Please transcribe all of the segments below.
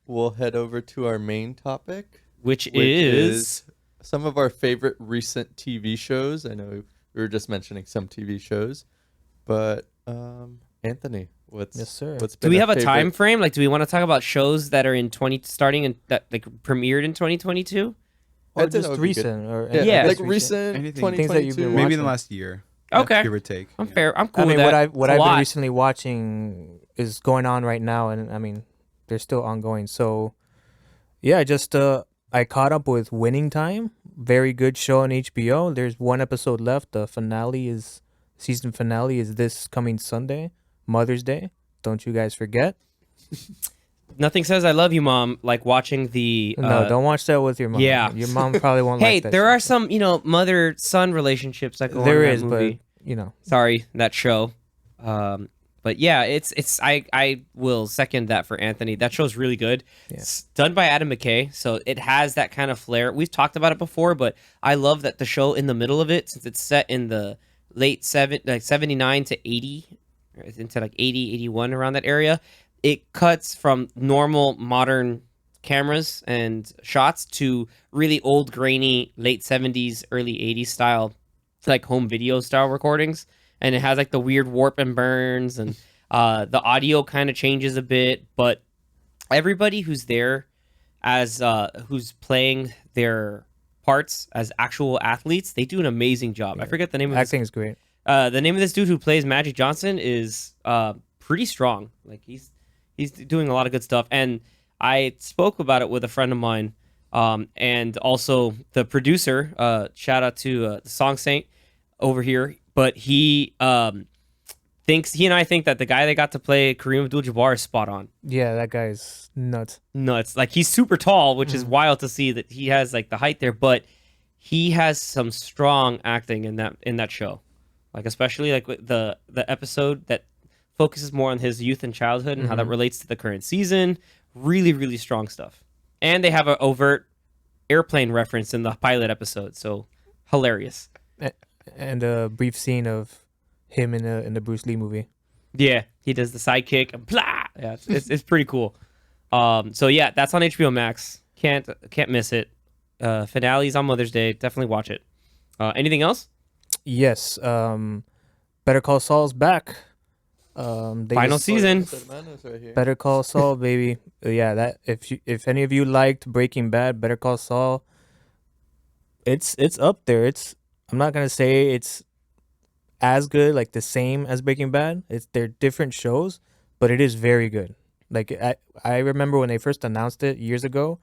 We'll head over to our main topic, which is some of our favorite recent TV shows. I know we were just mentioning some TV shows, but Anthony, Yes, sir. Do we have a time frame? Like, do we want to talk about shows that are in starting in that like premiered in 2022? Or just recent, or yeah, like recent anything, things that you've been maybe watching. in the last year. Okay, give or take. I'm fair. I'm cool. I mean, with that. what I've been recently watching is going on right now, and I mean, they're still ongoing. So, yeah, just I caught up with Winning Time. Very good show on HBO. There's one episode left. The season finale is this coming Sunday, Mother's Day. Don't you guys forget. Nothing says I love you, Mom, like watching the... No, don't watch that with your mom. Yeah. Your mom probably won't hey, like that. there are some, mother-son relationships that go on in that movie. But, Sorry, that show. But yeah, I will second that for Anthony. That show's really good. Yeah. It's done by Adam McKay, so it has that kind of flair. We've talked about it before, but I love that the show in the middle of it, since it's set in the late 79 to 80, into like 80, 81, around that area, it cuts from normal modern cameras and shots to really old grainy late 70s, early 80s style, like home video style recordings. And it has like the weird warp and burns, and the audio kind of changes a bit. But everybody who's there as who's playing their parts as actual athletes, they do an amazing job. Yeah. I forget the name of acting is great. the name of this dude who plays Magic Johnson is pretty strong. Like he's doing a lot of good stuff. And I spoke about it with a friend of mine, and also the producer. Shout out to the Song Saint over here. But he and I think that the guy they got to play Kareem Abdul-Jabbar is spot on. Yeah, that guy's nuts. Like he's super tall, which is wild to see that he has like the height there, but he has some strong acting in that show. Like especially like with the episode that focuses more on his youth and childhood and how that relates to the current season. Really, really strong stuff. And they have an overt airplane reference in the pilot episode, so hilarious. And a brief scene of him in the Bruce Lee movie. Yeah, he does the sidekick and blah. Yeah, it's pretty cool. So yeah, that's on HBO Max. Can't miss it. Finale's on Mother's Day. Definitely watch it. Anything else? Yes. Better Call Saul's back. Final season. Better Call Saul, baby. Yeah, that if any of you liked Breaking Bad, Better Call Saul, it's up there. I'm not gonna say it's as good, like the same as Breaking Bad. They're different shows, but it is very good. Like I remember when they first announced it years ago,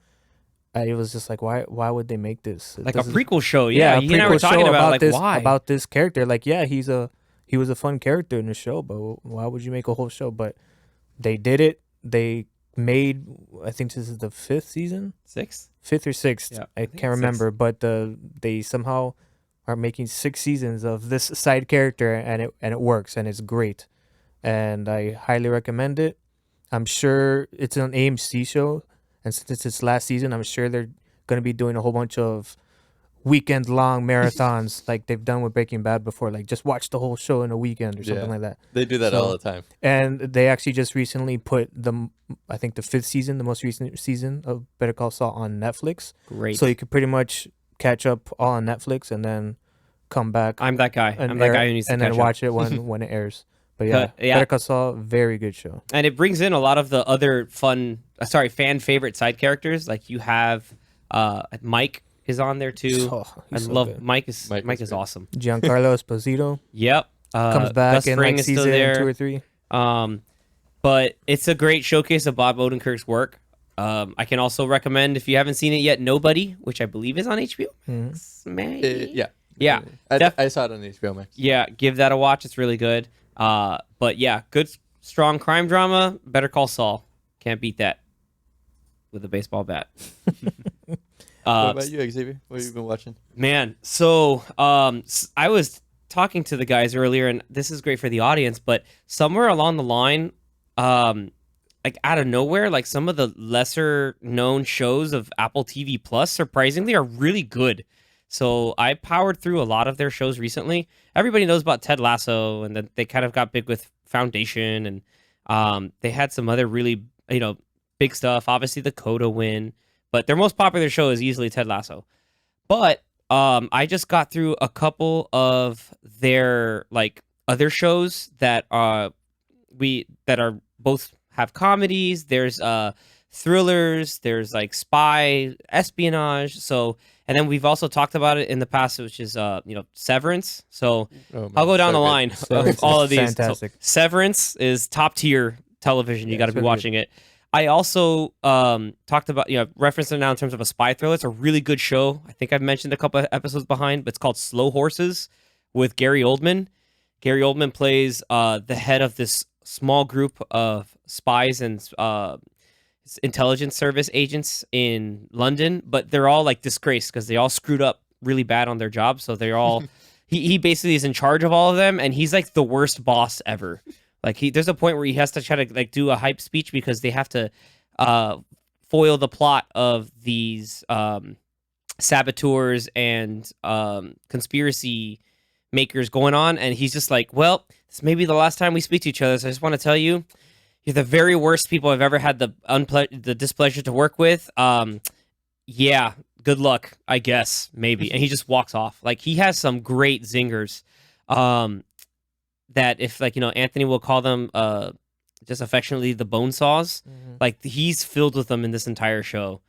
it was just like, why would they make this? Like a prequel show, yeah. You and I were talking about like why about this character. Like, yeah, he was a fun character in the show, but why would you make a whole show? But they did it. They made, I think this is the 5th season, 5th or 6th. Yeah, I can't remember, but they somehow are making 6 seasons of this side character, and it works, and it's great, and I highly recommend it. I'm sure it's an AMC show, and since it's its last season, I'm sure they're gonna be doing a whole bunch of weekend-long marathons like they've done with Breaking Bad before. Like just watch the whole show in a weekend or something like that. They do that all the time. And they actually just recently put I think the 5th season, the most recent season of Better Call Saul on Netflix. Great. So you could pretty much catch up all on Netflix and then come back. I'm that guy. I'm that guy who needs to and catch then up. watch it when it airs. But yeah, Better Call Saul, very good show. And it brings in a lot of the other fan favorite side characters. Like you have Mike is on there too. Oh, I so love good. Mike is awesome. Giancarlo Esposito Yep. comes back Gus in Fring like is still season there. 2 or 3. But it's a great showcase of Bob Odenkirk's work. I can also recommend, if you haven't seen it yet, Nobody, which I believe is on HBO Max. Yeah. I saw it on HBO Max. Yeah, give that a watch. It's really good. But yeah, good, strong crime drama. Better Call Saul. Can't beat that with a baseball bat. What about you, Xavier? What have you been watching? Man, so I was talking to the guys earlier, and this is great for the audience, but somewhere along the line, like out of nowhere, like some of the lesser known shows of Apple TV Plus, surprisingly, are really good. So I powered through a lot of their shows recently. Everybody knows about Ted Lasso, and then they kind of got big with Foundation, and they had some other really big stuff. Obviously, the Coda win, but their most popular show is easily Ted Lasso. But I just got through a couple of their like other shows that are both have comedies. There's thrillers. There's like spy espionage. So, and then we've also talked about it in the past, which is Severance. So I'll go down the line of all of these. Fantastic. So, Severance is top tier television. You got to be watching it. I also talked about, referenced it now in terms of a spy thriller. It's a really good show. I think I've mentioned a couple of episodes behind, but it's called Slow Horses with Gary Oldman. Gary Oldman plays the head of this small group of spies and intelligence service agents in London, but they're all like disgraced because they all screwed up really bad on their job. So they're all, he basically is in charge of all of them, and he's like the worst boss ever. Like there's a point where he has to try to like do a hype speech because they have to foil the plot of these saboteurs and conspiracy makers going on, and he's just like, well, this may be the last time we speak to each other, so I just want to tell you, you're the very worst people I've ever had the displeasure to work with. Yeah, good luck, I guess, maybe. And he just walks off. Like, he has some great zingers. That if Anthony will call them just affectionately the bone saws, like he's filled with them in this entire show.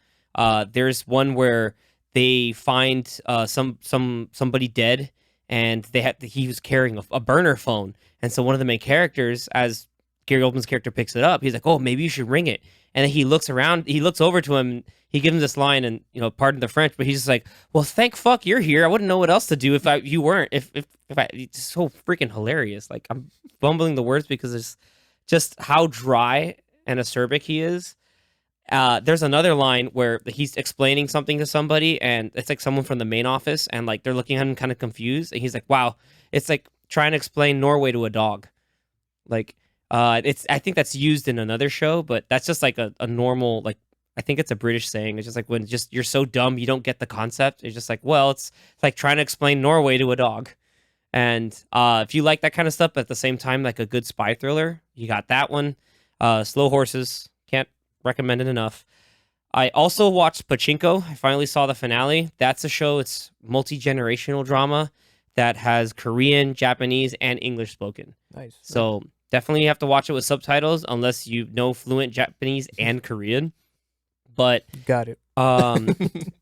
There's one where they find somebody dead, and he was carrying a burner phone, and so one of the main characters, as Gary Oldman's character picks it up, he's like, oh, maybe you should ring it. And then he looks around, he looks over to him, he gives him this line, and pardon the French, but he's just like, well, thank fuck you're here. I wouldn't know what else to do if you weren't. It's so freaking hilarious. Like, I'm bumbling the words because it's just how dry and acerbic he is. There's another line where he's explaining something to somebody, and it's like someone from the main office, and like they're looking at him kind of confused, and he's like, wow, it's like trying to explain Norway to a dog. Like, I think that's used in another show, but that's just like a normal, like, I think it's a British saying. It's just like when you're so dumb you don't get the concept. It's just like, well, it's like trying to explain Norway to a dog. And if you like that kind of stuff, but at the same time like a good spy thriller, you got that one. Slow Horses, can't recommend it enough. I also watched Pachinko. I finally saw the finale. That's a show. It's multi-generational drama that has Korean, Japanese, and English spoken. Nice. So definitely you have to watch it with subtitles unless you know fluent Japanese and Korean. But got it.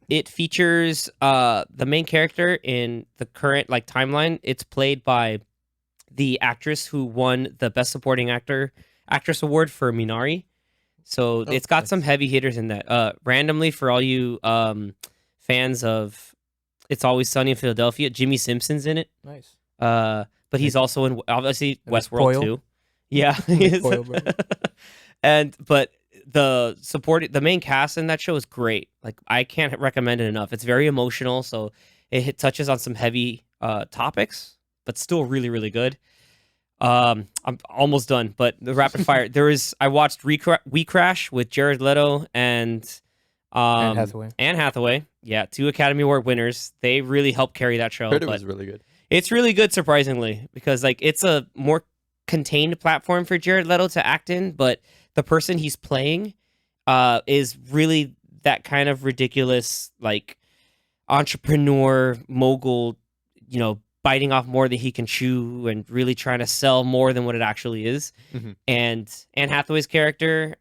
It features the main character in the current like timeline. It's played by the actress who won the Best Supporting Actress Award for Minari. So it's got nice. some heavy hitters in that. Randomly, for all you fans of It's Always Sunny in Philadelphia, Jimmy Simpson's in it. Nice. But he's also in obviously Westworld Coil? too. Yeah, he is. Coil, bro. But the main cast in that show is great. Like, I can't recommend it enough. It's very emotional, so it touches on some heavy topics, but still really, really good. I'm almost done, but the rapid fire. I watched We Crash with Jared Leto and Anne Hathaway. Anne Hathaway. Yeah, 2 Academy Award winners. They really helped carry that show. Heard it but was really good. it's really good, surprisingly, because like it's a more contained platform for Jared Leto to act in, but the person he's playing is really that kind of ridiculous, like, entrepreneur mogul, biting off more than he can chew and really trying to sell more than what it actually is. Mhm. And Anne Hathaway's character,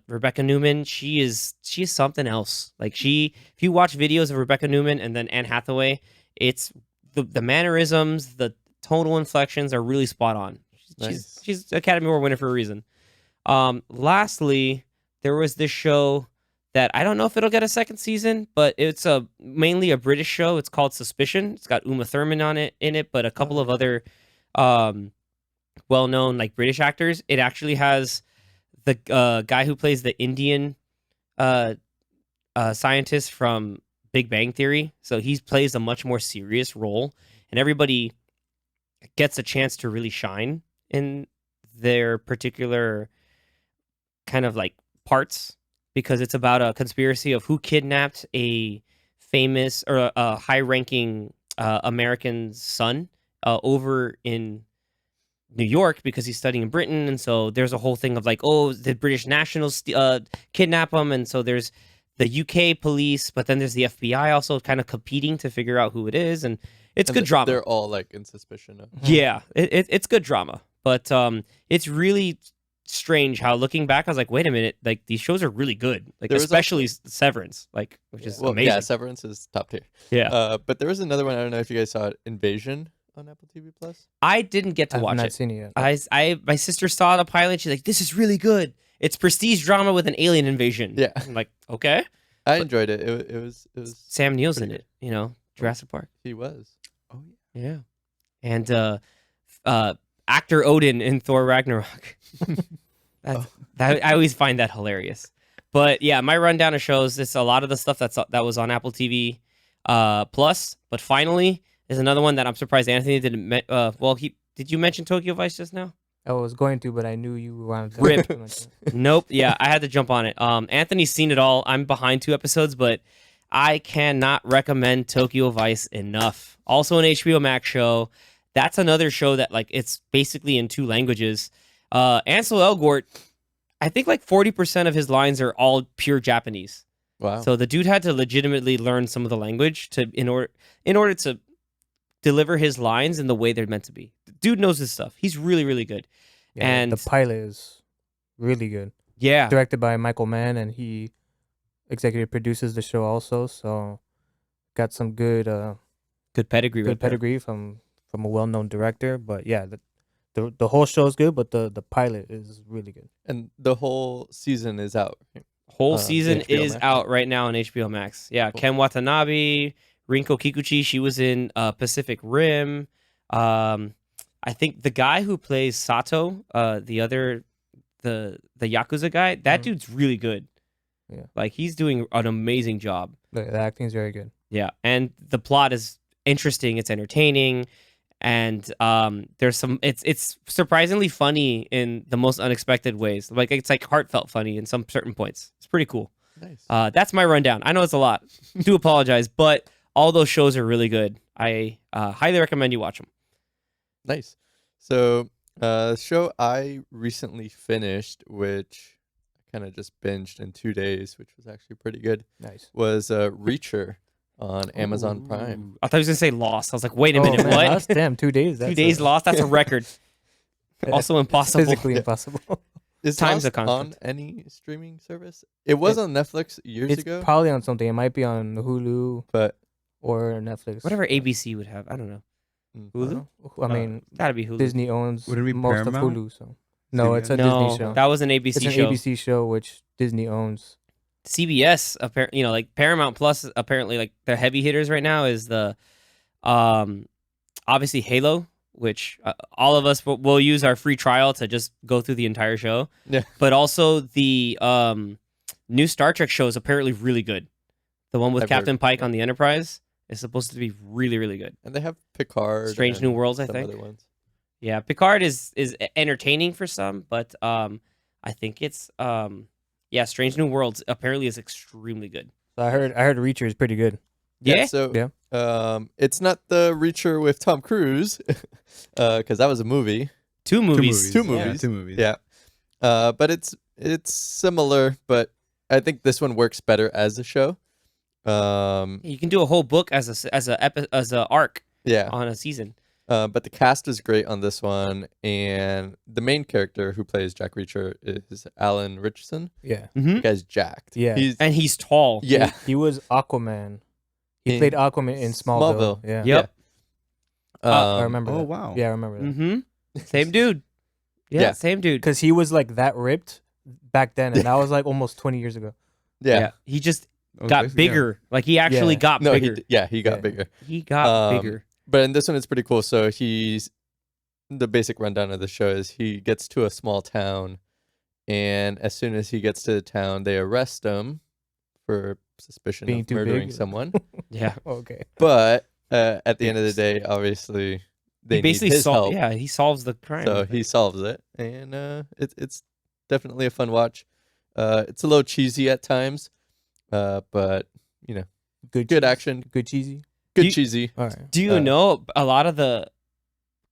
Rebecca Newman, she's something else. Like, if you watch videos of Rebecca Newman and then Anne Hathaway, it's the mannerisms, the tonal inflections are really spot on. Nice. She's Academy Award winner for a reason. Lastly, there was this show that I don't know if it'll get a second season, but it's mainly a British show. It's called Suspicion. It's got Uma Thurman in it, but a couple of other well-known like British actors. It actually has the guy who plays the Indian scientist from Big Bang Theory. So he plays a much more serious role, and everybody gets a chance to really shine in their particular kind of like parts, because it's about a conspiracy of who kidnapped a famous or a high-ranking American son over in New York because he's studying in Britain, and so there's a whole thing of like, oh, the British nationals kidnap him, and so there's the UK police, but then there's the FBI also kind of competing to figure out who it is, and it's And good drama. They're all like in suspicion of. Yeah, it's good drama, but it's really strange how looking back, I was like, wait a minute, like these shows are really good, like There was especially Severance, like which is Well, amazing. yeah, Severance is top tier. Yeah, But there was another one. I don't know if you guys saw it, Invasion on Apple TV Plus. I didn't get to I've watch not it. seen it yet. My sister saw the pilot. She's like, this is really good. It's prestige drama with an alien invasion. Yeah. I'm like, okay. I enjoyed it. It was Sam Neill's in pretty it, Jurassic Park. he was. Oh yeah. Yeah. And actor Odin in Thor Ragnarok. I always find that hilarious. But yeah, my rundown of shows, it's a lot of the stuff that was on Apple TV Plus, but finally is another one that I'm surprised Anthony didn't did you mention Tokyo Vice just now? I was going to, but I knew you wanted to. Rip. Nope. Yeah, I had to jump on it. Anthony's seen it all. I'm behind 2 episodes, but I cannot recommend Tokyo Vice enough. Also an HBO Max show. That's another show that like it's basically in 2 languages. Ansel Elgort, I think like 40% of his lines are all pure Japanese. Wow. So the dude had to legitimately learn some of the language in order to deliver his lines in the way they're meant to be. The dude knows his stuff. He's really, really good. Yeah, And the pilot is really good. yeah, Directed by Michael Mann, and he executive produces the show also. So got some good good pedigree. good right there. pedigree from a well-known director. But yeah, the whole show is good, but the pilot is really good. And the whole season is out. Whole season HBO is Max. out right now on HBO Max. Yeah, Cool. Ken Watanabe, Rinko Kikuchi, she was in Pacific Rim. I think the guy who plays Sato, the Yakuza guy, that Mhm. dude's really good. Yeah. Like he's doing an amazing job. The acting is very good. Yeah, and the plot is interesting. It's entertaining, and there's some. It's surprisingly funny in the most unexpected ways. Like it's like heartfelt funny in some certain points. It's pretty cool. Nice. That's my rundown. I know it's a lot. Do apologize, but all those shows are really good. I highly recommend you watch them. Nice. So, show I recently finished, which I kind of just binged in 2 days, which was actually pretty good, Nice. was Reacher on Amazon Prime. Ooh. I thought he was gonna say Lost. I was like, wait a Oh, minute, man, what? Lost? Damn, 2 days. 2 days Lost? That's a record. Also impossible. Physically impossible. Is Times Lost of on conflict. any streaming service? It was on Netflix years It's ago, probably on something. It might be on Hulu but or Netflix. Whatever ABC would have. I don't know. I Hulu? don't know. I mean, Gotta be Hulu. Disney owns Would it be most of Paramount? Hulu, so no, it's a no, Disney show. that was an ABC It's an show. ABC show which Disney owns. CBS, apparently, like Paramount Plus, apparently, like the heavy hitters right now is the, obviously Halo, which all of us will use our free trial to just go through the entire show. Yeah. But also the new Star Trek show is apparently really good. The one with I've heard- Captain Pike on the Enterprise is supposed to be really, really good. and they have Picard, Strange and New Worlds, I some think. other ones. Yeah, Picard is entertaining for some, but I think it's Strange New Worlds apparently is extremely good. So I heard Reacher is pretty good. Yeah. So, Yeah. it's not the Reacher with Tom Cruise, because that was a movie. Two movies. Two Yeah, movies. 2 movies. Yeah. But it's similar, but I think this one works better as a show. You can do a whole book as a arc Yeah. on a season. But the cast is great on this one, and the main character who plays Jack Reacher is Alan Richardson. Yeah. The guy's jacked. Yeah. And he's tall. Yeah. He was Aquaman. He In played Aquaman in Smallville. Smallville. Yeah. Yep. I remember. Oh that. wow. Yeah, I remember that. Mm-hmm. Same dude. Yeah, Yeah. same dude. Because he was like that ripped back then, and that was like almost 20 years ago. Yeah. He just Oh, got basically, yeah. bigger. Like he actually Yeah. got No, bigger. he got Yeah. bigger. He got bigger. But in this one, it's pretty cool. So the basic rundown of the show is he gets to a small town, and as soon as he gets to the town, they arrest him for suspicion Being of too murdering big? someone. Yeah. Okay. But at the end of the day, obviously, they He basically need his help. Yeah, he solves the crime. So he solves it, and it's definitely a fun watch. It's a little cheesy at times, but Good good cheese? action, Good cheesy. good You- cheesy. All right. Do you know a lot of the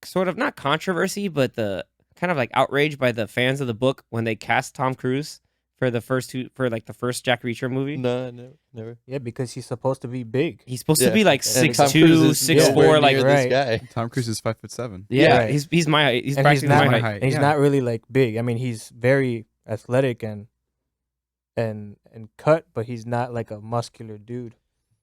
sort of not controversy, but the kind of like outrage by the fans of the book when they cast Tom Cruise for the first Jack Reacher movie. No, never. Yeah, because he's supposed to be big. He's supposed to be like And Tom 6'2", Cruise is 6'4", nowhere like near Right. this guy. Tom Cruise is 5'7". yeah, Right. he's my height. He's And he's practically not my my height. And he's yeah. not really like big. I mean, he's very athletic and cut, but he's not like a muscular dude.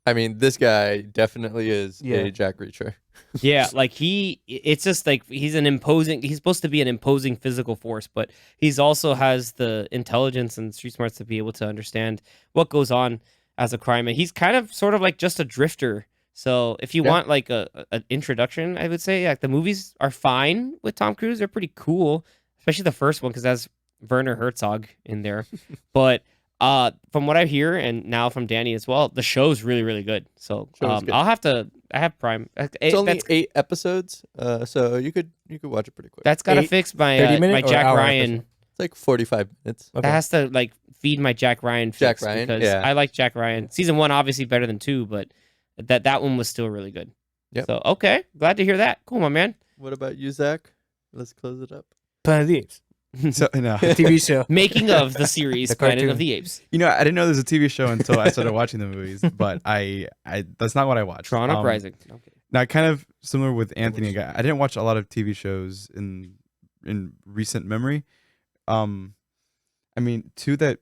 I mean, this guy definitely is Yeah. a Jack Reacher. Yeah, like it's just like he's supposed to be an imposing physical force, but he's also has the intelligence and street smarts to be able to understand what goes on as a crime. And he's kind of sort of like just a drifter. So if you Yeah. want like an introduction, I would say like the movies are fine with Tom Cruise. They're pretty cool, especially the first one because that's Werner Herzog in there. But from what I hear and now from Danny as well, the show's really, really good. So Show's good. I have Prime. It's only 8 episodes, so you could watch it pretty quick. That's gotta 8 fix my 30-minute my or Jack hour Ryan. episode? It's like 45 minutes. Okay. That has to like feed my Jack Ryan Jack fix Ryan, because yeah. I like Jack Ryan. Season 1 obviously better than 2, but that one was still really good. Yep. So okay, glad to hear that. Cool, my man. What about you, Zach? Let's close it up. Planet of the Apes. So no, TV show. Making of the series The Planet cartoon. of the Apes. you know, I didn't know there was a TV show until I started watching the movies. But I that's not what I watched. Tron Uprising. Okay. Now, kind of similar with Anthony, I didn't watch a lot of TV shows in recent memory. I mean, two that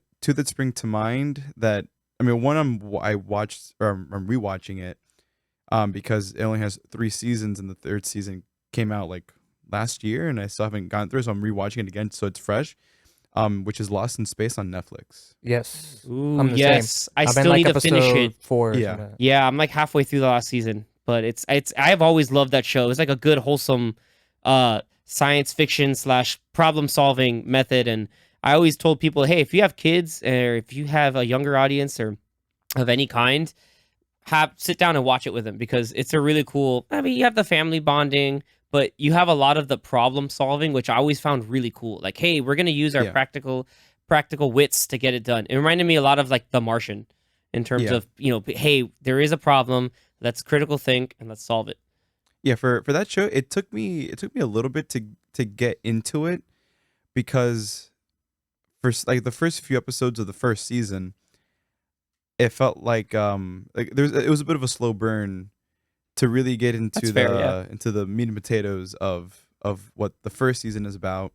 spring to mind that I mean, one I watched or I'm rewatching it, because it only has 3 seasons and the 3rd season came out like last year, and I still haven't gone through, so I'm rewatching it again, so it's fresh. Which is Lost in Space on Netflix. Yes. Ooh, I'm the yes. I I'm in, still like, need to finish episode it. 4. or Yeah. something like that. Yeah, I'm like halfway through the last season, but it's I've always loved that show. It's like a good wholesome science fiction / problem solving method, and I always told people, hey, if you have kids or if you have a younger audience or of any kind, sit down and watch it with them because it's a really cool. I mean, you have the family bonding, but you have a lot of the problem solving, which I always found really cool. Like, hey, we're gonna use our Yeah. practical wits to get it done. It reminded me a lot of like The Martian in terms Yeah. of, hey, there is a problem. Let's critical think and let's solve it. Yeah, for that show, it took me a little bit to get into it because like the first few episodes of the first season, it felt like it was a bit of a slow burn to really get into That's fair, yeah. into the meat and potatoes of what the first season is about.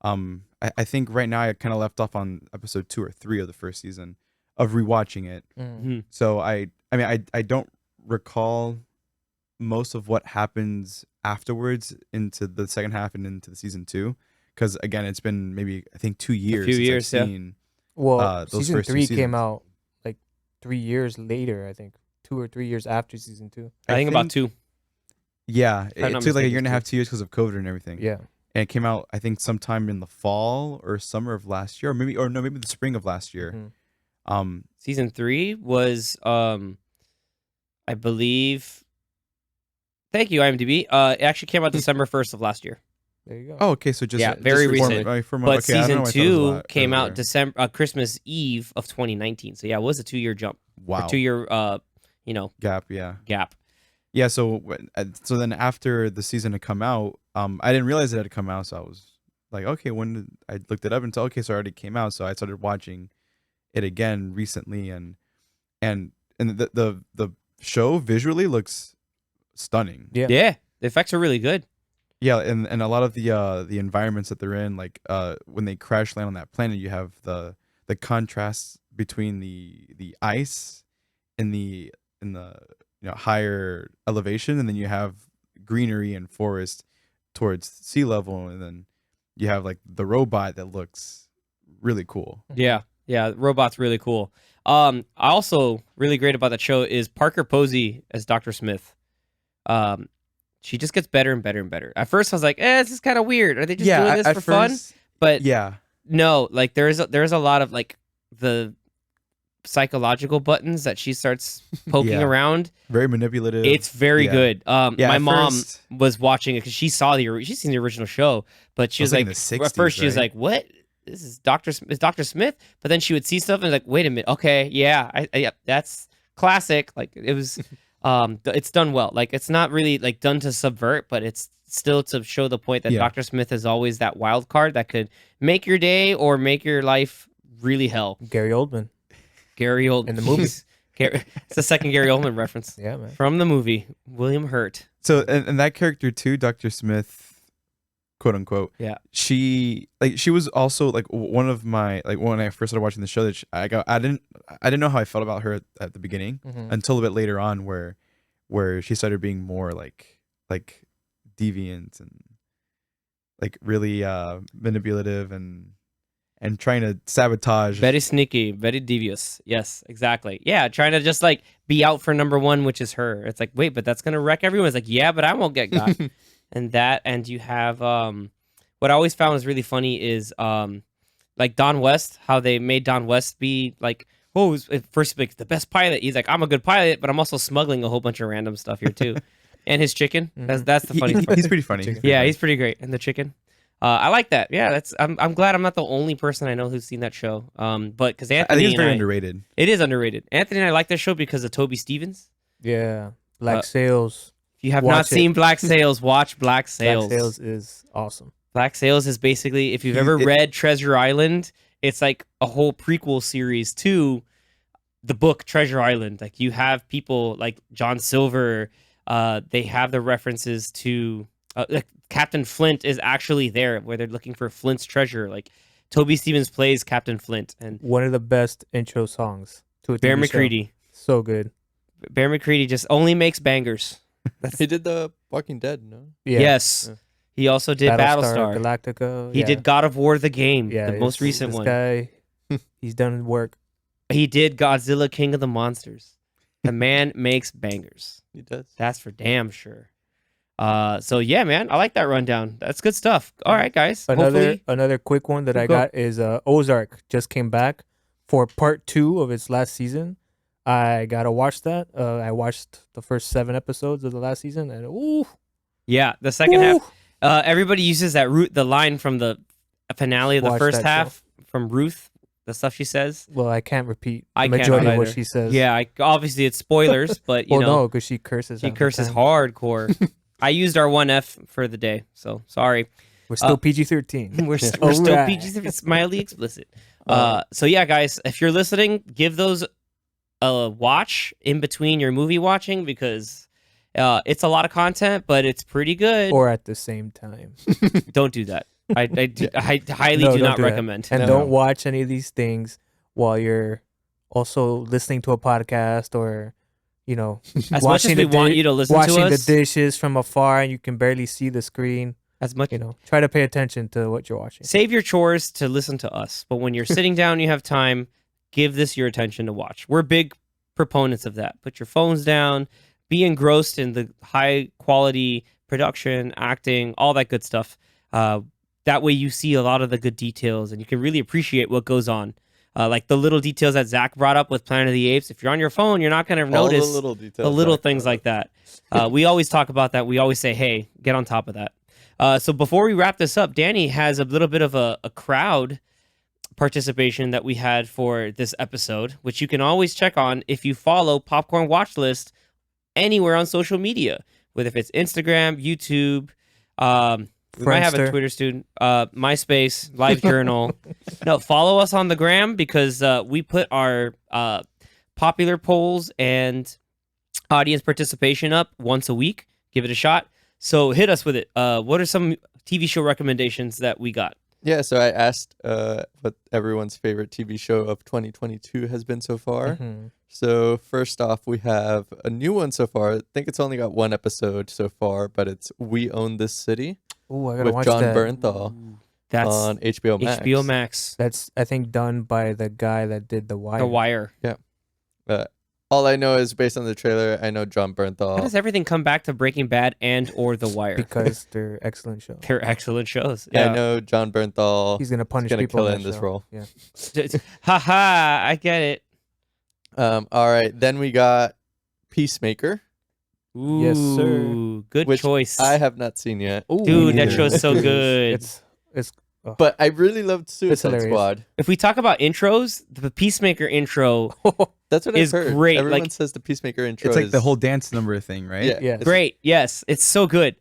I think right now I kind of left off on episode 2 or 3 of the first season of rewatching it. Mm. So I mean I don't recall most of what happens afterwards into the second half and into the season 2 because again it's been maybe I think 2 years few since years, I've yeah. seen Well, those season first 2 3 seasons. came out like 3 years later, I think. 2 or 3 years after season 2. I think about 2. Yeah, I'm it not took like a mistaken, year and a it's half, 2 years because of COVID and everything. Yeah. And it came out I think sometime in the fall or summer of last year, or maybe the spring of last year. Mhm. Season 3 was, I believe. Thank you, IMDb. It actually came out December 1st of last year. There you go. Oh, okay, so just Yeah, very recently. recent. Okay, I But don't know season why I thought it was a 2 lot came out earlier. Christmas Eve of 2019. So yeah, it was a 2-year jump. Wow. Or 2-year Gap, yeah. gap. Yeah, so so then after the season had come out, I didn't realize it had come out, so I was like, okay, I looked it up and said, okay, so it already came out, so I started watching it again recently, and the show visually looks stunning. Yeah. Yeah, the effects are really good. Yeah, and a lot of the environments that they're in, like when they crash land on that planet, you have the contrasts between the ice in the higher elevation, and then you have greenery and forest towards sea level, and then you have like the robot that looks really cool. Yeah, robot's really cool. Also really great about that show is Parker Posey as Dr. Smith. She just gets better and better and better. At first I was like, this is kind of weird. Are they just doing this for fun? But Yeah, no, like there's a lot of like the psychological buttons that she starts poking Yeah. around. very manipulative. It's very Yeah. good. Yeah, My at mom first- was watching it because she's seen the original show, but she It was was like like, in the at 60s, first she was right? like, "What? This is Dr. Smith?" But then she would see stuff and like, "Wait a minute, okay, yeah, yeah, that's classic." Like it was it's done well. Like it's not really like done to subvert, but it's still to show the point that Yeah. Dr. Smith is always that wild card that could make your day or make your life really hell. Gary Oldman. Gary Oldman In the movie. It's the second Gary Oldman reference Yeah, man. from the movie. William Hurt. So and that character too, Dr. Smith, quote unquote. Yeah. She was also like one of my like when I first started watching the show that I didn't know how I felt about her at the beginning Mhm. until a bit later on where she started being more like deviant and like really manipulative and trying to sabotage. Very sneaky, very devious. Yes, exactly. Yeah, trying to just like be out for number one, which is her. It's like, wait, but that's gonna wreck everyone. It's like, yeah, but I won't get got. And you have what I always found was really funny is like Don West, how they made Don West be like, oh, at first like the best pilot. He's like, I'm a good pilot, but I'm also smuggling a whole bunch of random stuff here too. And his chicken. That's the funny part. He's pretty funny. Yeah, he's pretty great. And the chicken. I like that. Yeah, I'm glad I'm not the only person I know who's seen that show. But because Anthony, I think it's very and underrated. It is underrated. Anthony and I like this show because of Toby Stevens. Yeah. Black Sails. If you have Watch not it. seen Black Sails, watch Black Sails. Black Sails is awesome. Black Sails is basically, if you've ever read Treasure Island, it's like a whole prequel series to the book Treasure Island. Like you have people like John Silver. They have the references to like Captain Flint is actually there where they're looking for Flint's treasure. Like Toby Stevens plays Captain Flint and One of the best intro songs to a Bear TV show. McCready. So good. Bear McCready just only makes bangers. He did the Walking Dead, no? Yeah. Yes. Yeah. He also did Battlestar. Galactica. He yeah. did God of War the game, Yeah, the most recent this one. guy, he's done work. He did Godzilla King of the Monsters. The man makes bangers. He does. That's for damn sure. So yeah, man, I like that rundown. That's good stuff. All right, guys. Hopefully, Another quick one that I Go. got is Ozark just came back for part 2 of its last season. I gotta watch that. I watched the first 7 episodes of the last season, and ooh, yeah, the second half. Everybody uses the line from the finale of the Watch first that half from Ruth. The stuff she says. well, I can't repeat the I cannot majority of what either. she says. Yeah, obviously it's spoilers, but you well, know, no, because she curses. she half the curses time. hardcore. I used our 1F for the day, so sorry. We're still PG-13. We're still Alright. PG, mildly explicit. So yeah, guys, if you're listening, give those a watch in between your movie watching because it's a lot of content, but it's pretty good. Or at the same time. Don't do that. I highly No, do don't not do that. recommend. And No. don't watch any of these things while you're also listening to a podcast or, you know, As much as washing we the want di- you to listen washing to the us, dishes from afar and you can barely see the screen. as much You know, try to pay attention to what you're watching. save your chores to listen to us. But when you're sitting down, you have time. Give this your attention to watch. We're big proponents of that. Put your phones down. Be engrossed in the high quality production, acting, all that good stuff. That way you see a lot of the good details and you can really appreciate what goes on. Like the little details that Zach brought up with Planet of the Apes. If you're on your phone, you're not going to All notice the little details. the little Zach things brought like that. We always talk about that. We always say, hey, get on top of that. So before we wrap this up, Danny has a little bit of a crowd participation that we had for this episode, which you can always check on if you follow Popcorn Watchlist anywhere on social media, whether if it's Instagram, YouTube, we might have a Friendster. Twitter student, MySpace, LiveJournal. No, follow us on the gram because we put our popular polls and audience participation up once a week. Give it a shot. So hit us with it. What are some TV show recommendations that we got? Yeah, so I asked what everyone's favorite TV show of 2022 has been so far. Mhm. So first off, we have a new one so far. I think it's only got 1 episode so far, but it's We Own This City Ooh, I gotta with watch John that. Bernthal That's on HBO Max. HBO Max. That's, I think, done by the guy that did The Wire. The Wire. All I know is based on the trailer, I know John How Bernthal. does everything come back to Breaking Bad and or The Wire? Because they're excellent shows. They're excellent shows. I know John Bernthal. He's gonna punish gonna people kill it in in that this show. role. Yeah. Haha, I get it. All right, then we got Peacemaker, Ooh, Yes, sir. Good which choice. I have not seen yet. Ooh, Dude, me that neither. show's so good. It's But I really loved Suicide hilarious. Squad. If we talk about intros, the Peacemaker intro That's what I've is heard. great. Everyone Like, says the Peacemaker intro It's like the is- whole dance number thing, right? Yeah. Yeah. it's- great. Yes, it's so good.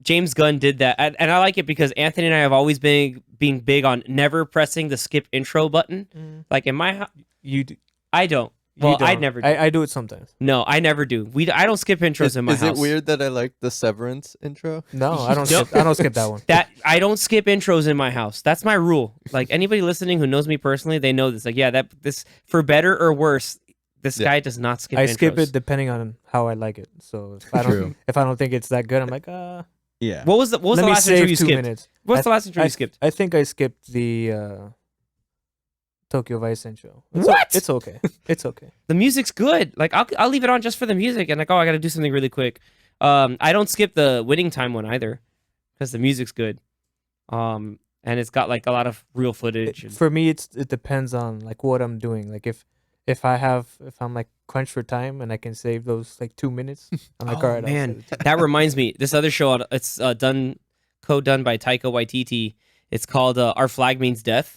James Gunn did that, and I like it because Anthony and I have always been being big on never pressing the skip intro button. Like in my house, You do. I don't. You Well, I don't. never do. I do it sometimes. No, I never do. I don't skip intros in my Is house. it weird that I like the Severance intro? No, I don't. Nope. Skip, I don't skip that one. That I don't skip intros in my house. That's my rule. Like anybody listening who knows me personally, they know this. Like, yeah, this for better or worse, this Yeah. guy does not skip. I intros. skip it depending on how I like it. So if I don't, True. if I don't think it's that good, I'm like, Yeah. What was the let last me intro save you 2 skipped? minutes. What's the last intro I, you skipped? I think I skipped the Tokyo Vice intro. What? It's okay. It's okay. The music's good. Like I'll leave it on just for the music, and like, oh, I got to do something really quick. I don't skip the winning time one either, because the music's good. And it's got like a lot of real footage. And, For me, it depends on like what I'm doing. Like if I'm like crunched for time and I can save those like 2 minutes, I'm like, Oh, all right, I'll man. save it. that reminds me, this other show, it's co-done by Taika Waititi. It's called Our Flag Means Death.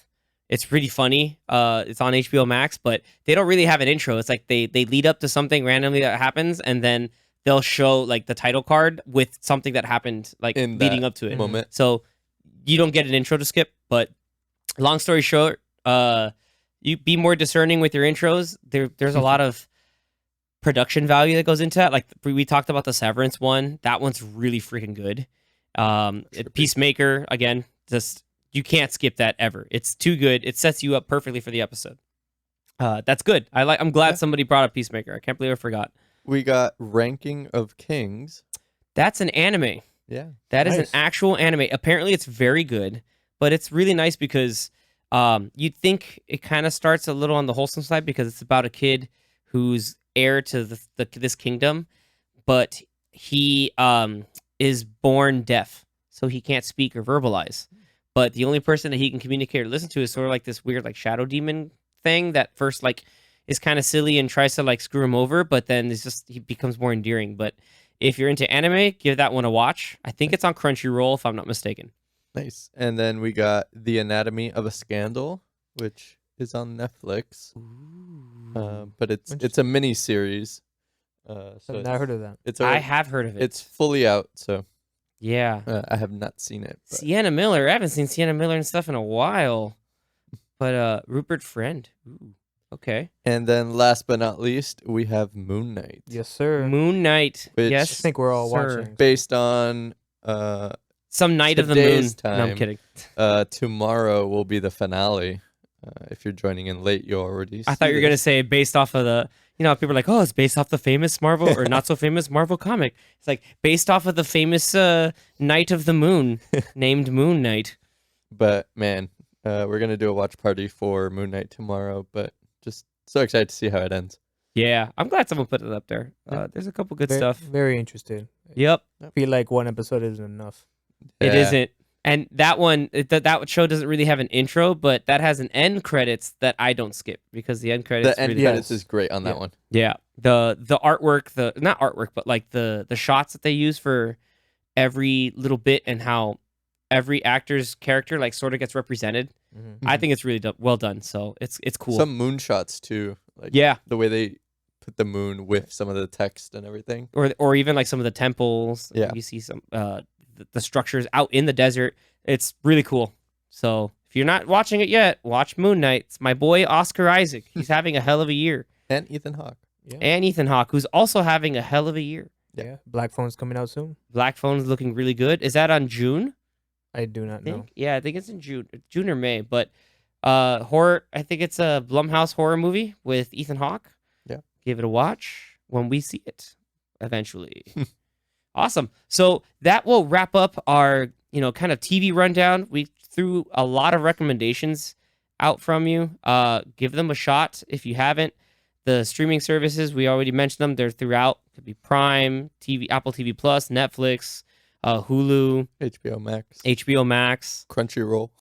It's really funny. It's on HBO Max, but they don't really have an intro. It's like they lead up to something randomly that happens, and then they'll show like the title card with something that happened like In leading that up to it. moment. So you don't get an intro to skip, but long story short, you be more discerning with your intros. There's a lot of production value that goes into that. Like we talked about the Severance one. That one's really freaking good. Peacemaker, again, just you can't skip that ever. It's too good. It sets you up perfectly for the episode. That's good. I'm glad somebody brought up Peacemaker. I can't believe I forgot. We got Ranking of Kings. That's an anime. Yeah. That is an Nice. actual anime. Apparently, it's very good, but it's really nice because you'd think it kind of starts a little on the wholesome side because it's about a kid who's heir to this kingdom, but he is born deaf, so he can't speak or verbalize. But the only person that he can communicate or listen to is sort of like this weird like shadow demon thing that first like is kind of silly and tries to like screw him over, but then he becomes more endearing. But if you're into anime, give that one a watch. I think it's on Crunchyroll if I'm not mistaken. Nice. And then we got The Anatomy of a Scandal, which is on Netflix. But it's a mini series. So I've not heard of that. it's I already, have heard of it. it's fully out, so Yeah. I have not seen it. But Sienna Miller. I haven't seen Sienna Miller and stuff in a while. But Rupert Friend. Ooh, okay. And then last but not least, we have Moon Knight. Yes, sir. Moon Knight. Which- I Yes. think we're all sir. watching. Based on Some Night of the Moon. Today's No, I'm time. kidding. tomorrow will be the finale. If you're joining in late, you'll already I thought see you were going to this. say based off of the, people are like, oh, it's based off the famous Marvel or not so famous Marvel comic. It's like based off of the famous Night of the Moon named Moon Knight. But man, we're gonna do a watch party for Moon Knight tomorrow. But just so excited to see how it ends. Yeah, I'm glad someone put it up there. There's a couple good stuff. Very interested. Yep, I feel like one episode isn't enough. it Yeah. isn't. And that one, that show doesn't really have an intro, but that has an end credits that I don't skip because the end credits. The end really credits Yes. is great on that Yeah. one. Yeah, the artwork, not artwork, but like the shots that they use for every little bit and how every actor's character like sort of gets represented. I think it's really well done. So it's cool. Some moon shots too, like Yeah, the way they put the moon with some of the text and everything. or even like some of the temples. Yeah. You see some the structures out in the desert. It's really cool. So if you're not watching it yet, watch Moon Knight. It's my boy Oscar Isaac. He's having a hell of a year, And Ethan Hawke. Yeah. and Ethan Hawke, who's also having a hell of a year. Yeah. Black Phone's coming out soon. Black Phone's looking really good. Is that on June? I do not I think? know. Yeah, I think it's in June or May. But horror. I think it's a Blumhouse horror movie with Ethan Hawke. Yeah. Give it a watch when we see it eventually. Awesome. So that will wrap up our kind of TV rundown. We threw a lot of recommendations out from you. Give them a shot if you haven't. The streaming services, we already mentioned them. They're throughout. Could be Prime, TV, Apple TV Plus, Netflix, Hulu, HBO Max. HBO Max. Crunchyroll.